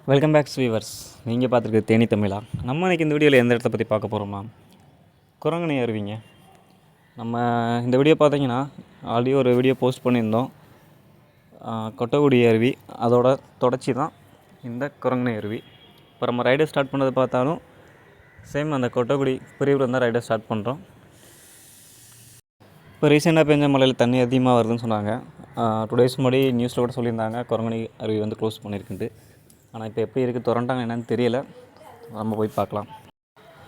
Welcome back viewers. நீங்கள் பார்த்துருக்கு தேனி தமிழா. நம்ம இன்றைக்கி இந்த வீடியோவில் எந்த இடத்த பற்றி பார்க்க போகிறோம்னா குரங்கணி அருவிங்க. நம்ம இந்த வீடியோ பார்த்தீங்கன்னா ஆல்ரெடி ஒரு வீடியோ போஸ்ட் பண்ணியிருந்தோம், கொட்டகுடி அருவி. அதோட தொடர்ச்சி தான் இந்த குரங்கணி அருவி. இப்போ நம்ம ரைடை ஸ்டார்ட் பண்ணது பார்த்தாலும் சேம் அந்த கொட்டகுடி பிரிவில் தான் ரைடை ஸ்டார்ட் பண்ணுறோம். இப்போ ரீசெண்டாக பெஞ்ச மழையில் தண்ணி அதிகமாக வருதுன்னு சொன்னாங்க. 2 days முன்னாடி நியூஸில் கூட சொல்லியிருந்தாங்க குரங்கணி அருவி வந்து க்ளோஸ் பண்ணியிருக்குன்ட்டு. ஆனால் இப்போ எப்படி இருக்குது, திறந்துட்டாங்க என்னென்னு தெரியல. நம்ம போய் பார்க்கலாம்.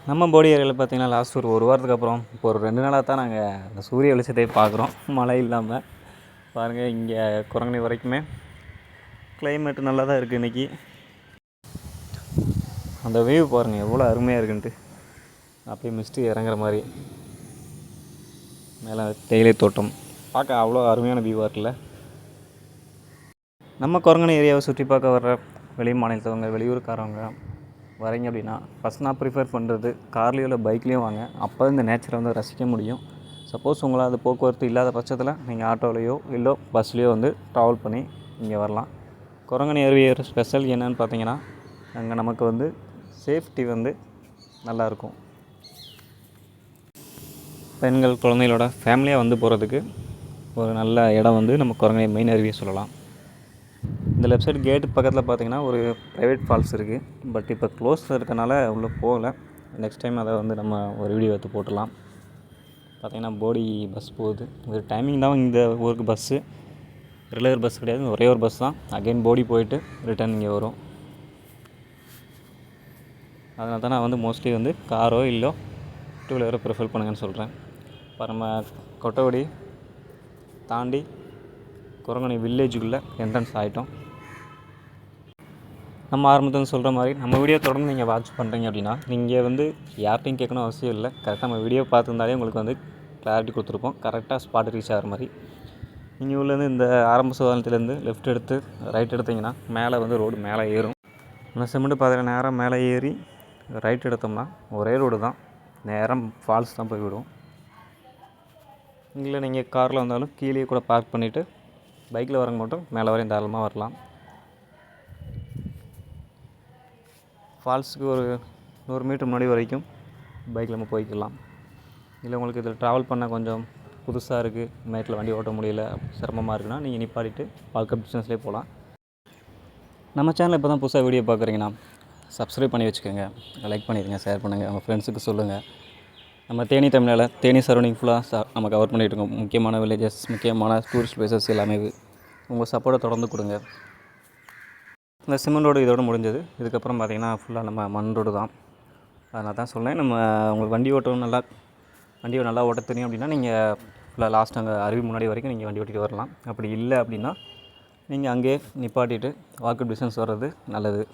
நம்ம போடி ஏரியாவில் பார்த்திங்கன்னா லாஸ்ட் ஒரு வாரத்துக்கு அப்புறம் இப்போ ஒரு 2 நாளாக தான் நாங்கள் அந்த சூரிய வெளிச்சத்தை பார்க்குறோம், மழை இல்லாமல். பாருங்கள், இங்கே குரங்கணி வரைக்குமே கிளைமேட்டு நல்லா தான் இருக்குது இன்றைக்கி. அந்த வியூ பாருங்கள் எவ்வளோ அருமையாக இருக்குன்ட்டு. அப்படியே மிஸ்ட்டு இறங்குற மாதிரி மேலே தேயிலை தோட்டம் பார்க்க அவ்வளோ அருமையான வியூவாக இருக்குல்ல. நம்ம குரங்கணி ஏரியாவை சுற்றி பார்க்க வர்ற வெளி மாநிலத்தவங்க, வெளியூருக்காரவங்க வரீங்க அப்படின்னா ஃபஸ்ட் நான் ப்ரிஃபர் பண்ணுறது கார்லேயோ இல்லை பைக்லேயும் வாங்க. அப்போ இந்த நேச்சரை வந்து ரசிக்க முடியும். சப்போஸ் உங்களால் அது போக்குவரத்து இல்லாத பட்சத்தில் நீங்கள் ஆட்டோலையோ இல்லை பஸ்லேயோ வந்து ட்ராவல் பண்ணி இங்கே வரலாம். குரங்கணி அருவி ஸ்பெஷல் என்னென்னு பார்த்தீங்கன்னா, அங்கே நமக்கு வந்து சேஃப்டி வந்து நல்லாயிருக்கும். பெண்கள் குழந்தைகளோட ஃபேமிலியாக வந்து போகிறதுக்கு ஒரு நல்ல இடம் வந்து நம்ம குரங்கணி மெயின் அருவியை சொல்லலாம். இந்த லெஃப்ட் சைடு கேட்டு பக்கத்தில் பார்த்திங்கன்னா ஒரு ப்ரைவேட் ஃபால்ஸ் இருக்குது. பட் இப்போ க்ளோஸ் இருக்கனால உள்ளே போகலை. நெக்ஸ்ட் டைம் அதை வந்து நம்ம ஒரு வீடியோ எடுத்து போட்டுடலாம். பார்த்திங்கன்னா போடி பஸ் போகுது. ஒரு டைமிங் தான் இந்த ஊருக்கு பஸ்ஸு, ரெகுலர் பஸ் கிடையாது, ஒரே ஒரு பஸ் தான். அகைன் போடி போயிட்டு ரிட்டர்ன் இங்கே வரும். அதனால தான் நான் வந்து மோஸ்ட்லி வந்து காரோ இல்லை 2 வீலரோ ப்ரிஃபர் பண்ணுங்கன்னு சொல்கிறேன். இப்போ நம்ம கொட்டகுடி தாண்டி குரங்கணி வில்லேஜுக்குள்ளே என்ட்ரன்ஸ் ஆகிட்டோம். நம்ம ஆரம்பத்தில் சொல்கிற மாதிரி நம்ம வீடியோ தொடர்ந்து நீங்கள் வாட்ச் பண்ணுறீங்க அப்படின்னா நீங்கள் வந்து யார்ட்டையும் கேட்கணும் அவசியம் இல்லை. கரெக்டாக நம்ம வீடியோ பார்த்துருந்தாலே உங்களுக்கு வந்து கிளாரிட்டி கொடுத்துருப்போம், கரெக்டாக ஸ்பாட் ரீச் ஆகிற மாதிரி. நீங்கள் உள்ளேருந்து இந்த ஆரம்ப சுகாதாரத்துலேருந்து லெஃப்ட் எடுத்து ரைட் எடுத்திங்கன்னா மேலே வந்து ரோடு மேலே ஏறும். நம்ம சிமெண்ட் பாதையில் நேராக மேலே ஏறி ரைட் எடுத்தோம்னா ஒரே ரோடு தான், நேரம் ஃபால்ஸ் தான் போய் விடும். இல்லை நீங்கள் காரில் வந்தாலும் கீழே கூட பார்க் பண்ணிவிட்டு பைக்கில் வரங்க மட்டும் மேலே வரையும் தாராளமாக வரலாம். ஃபால்ஸுக்கு ஒரு 100 மீட்டர் முன்னாடி வரைக்கும் பைக்கில் நம்ம போய்க்கலாம். இல்லை உங்களுக்கு இதில் ட்ராவல் பண்ண கொஞ்சம் புதுசாக இருக்குது, நைட்டில் வண்டி ஓட்ட முடியல, சிரமமாக இருக்குன்னா நீங்கள் நிப்பாட்டிட்டு வால்கப் டிஸ்டன்ஸ்லேயே போகலாம். நம்ம சேனலில் இப்போ தான் புதுசாக வீடியோ பார்க்குறீங்கன்னா சப்ஸ்கிரைப் பண்ணி வச்சுக்கோங்க, லைக் பண்ணிடுங்க, ஷேர் பண்ணுங்கள், உங்கள் ஃப்ரெண்ட்ஸுக்கு சொல்லுங்கள். நம்ம தேனி தமிழில் தேனி சரௌண்டிங் ஃபுல்லாக நம்ம கவர் பண்ணிகிட்ருக்கோம். முக்கியமான வில்லேஜஸ், முக்கியமான டூரிஸ்ட் பிளேசஸ் எல்லாமே உங்கள் சப்போர்ட்டை தொடர்ந்து கொடுங்க. இந்த சிமெண்ட் ரோடு இதோடு முடிஞ்சது. இதுக்கப்புறம் பார்த்திங்கன்னா ஃபுல்லாக நம்ம மண் ரோடு தான். அதனால் தான் சொன்னேன், நம்ம உங்களுக்கு வண்டியை நல்லா ஓட்ட தெரியும் அப்படின்னா நீங்கள் ஃபுல்லாக லாஸ்ட் அங்கே அருவி முன்னாடி வரைக்கும் நீங்கள் வண்டி ஓட்டிகிட்டு வரலாம். அப்படி இல்லை அப்படின்னா நீங்கள் அங்கேயே நிப்பாட்டிட்டு வாக்கப் டிஸ்டன்ஸ் வர்றது நல்லது.